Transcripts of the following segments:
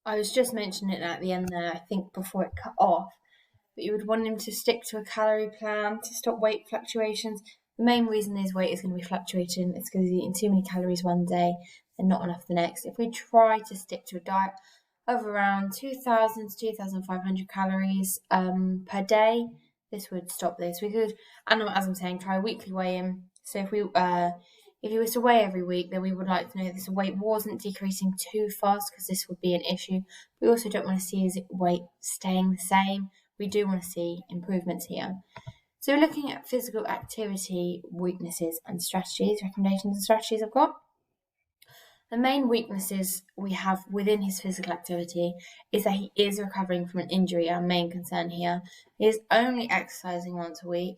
I was just mentioning it at the end there, I think before it cut off, but you would want him to stick to a calorie plan to stop weight fluctuations. The main reason his weight is going to be fluctuating is because he's eating too many calories one day and not enough the next. If we try to stick to a diet of around 2,000 to 2,500 calories per day, this would stop this. We could, and as I'm saying, try a weekly weigh-in. So if he was to weigh every week, then we would like to know that his weight wasn't decreasing too fast because this would be an issue. We also don't want to see his weight staying the same. We do want to see improvements here. So we're looking at physical activity, weaknesses and strategies, recommendations and strategies I've got. The main weaknesses we have within his physical activity is that he is recovering from an injury, our main concern here. He is only exercising once a week.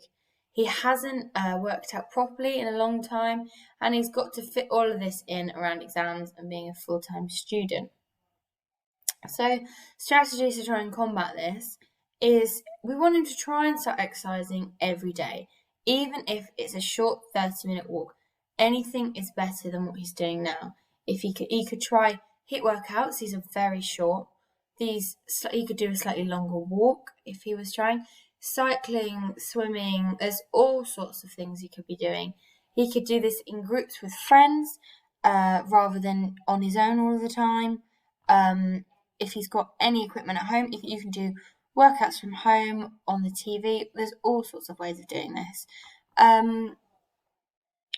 He hasn't worked out properly in a long time, and he's got to fit all of this in around exams and being a full-time student. So strategies to try and combat this is we want him to try and start exercising every day, even if it's a short 30-minute walk. Anything is better than what he's doing now. If he could try HIIT workouts, these are very short. He could do a slightly longer walk if he was trying. Cycling, swimming, there's all sorts of things he could be doing. He could do this in groups with friends rather than on his own all the time. If he's got any equipment at home, if you can do workouts from home on the TV, there's all sorts of ways of doing this.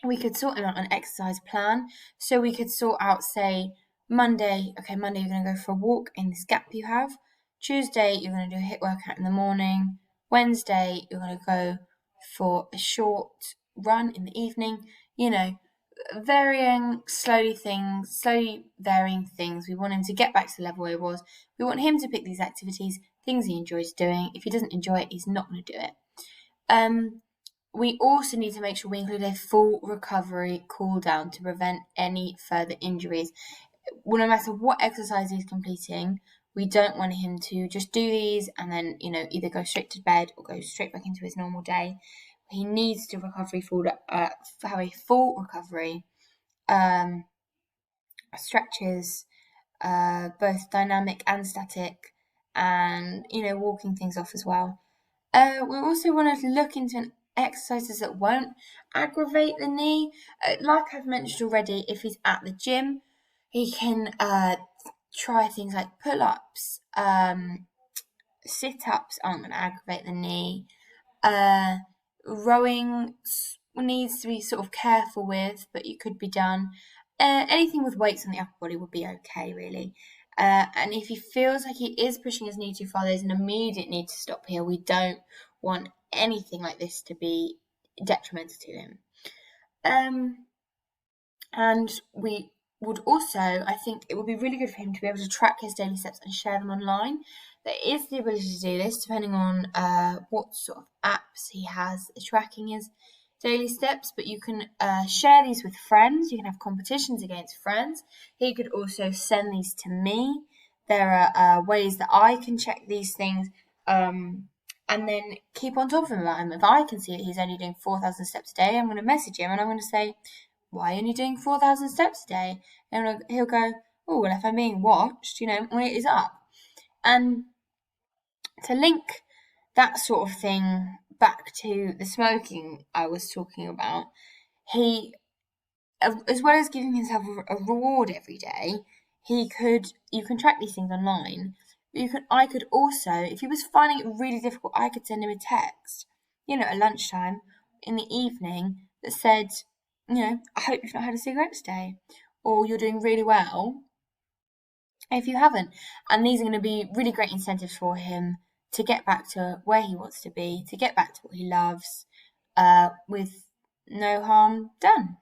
We could sort him out an exercise plan. So we could sort out, say, Monday you're going to go for a walk in this gap you have. Tuesday, you're going to do a HIIT workout in the morning. Wednesday, you're going to go for a short run in the evening. Slowly varying things. We want him to get back to the level where he was. We want him to pick these activities, things he enjoys doing. If he doesn't enjoy it, he's not going to do it. We also need to make sure we include a full recovery cool down to prevent any further injuries. Well, no matter what exercise he's completing, we don't want him to just do these and then, either go straight to bed or go straight back into his normal day. He needs to have a full recovery, stretches, both dynamic and static, and walking things off as well. We also want to look into exercises that won't aggravate the knee. Like I've mentioned already, if he's at the gym, he can try things like pull-ups. Sit-ups aren't going to aggravate the knee. Rowing needs to be sort of careful with, but it could be done. Anything with weights on the upper body would be okay, really. And if he feels like he is pushing his knee too far, there's an immediate need to stop here. We don't want anything like this to be detrimental to him. And we would also, I think it would be really good for him to be able to track his daily steps and share them online. There is the ability to do this depending on what sort of apps he has tracking his daily steps, but you can share these with friends. You can have competitions against friends. He could also send these to me. There are ways that I can check these things and then keep on top of him about him. If I can see that he's only doing 4,000 steps a day, I'm going to message him and I'm going to say, why are you only doing 4,000 steps a day? And he'll go, oh, well, if I'm being watched, it is up. And to link that sort of thing back to the smoking I was talking about, he, as well as giving himself a reward every day, you can track these things online. I could also, if he was finding it really difficult, I could send him a text, at lunchtime in the evening that said, I hope you've not had a cigarette today, or you're doing really well if you haven't. And these are going to be really great incentives for him to get back to where he wants to be, to get back to what he loves, with no harm done.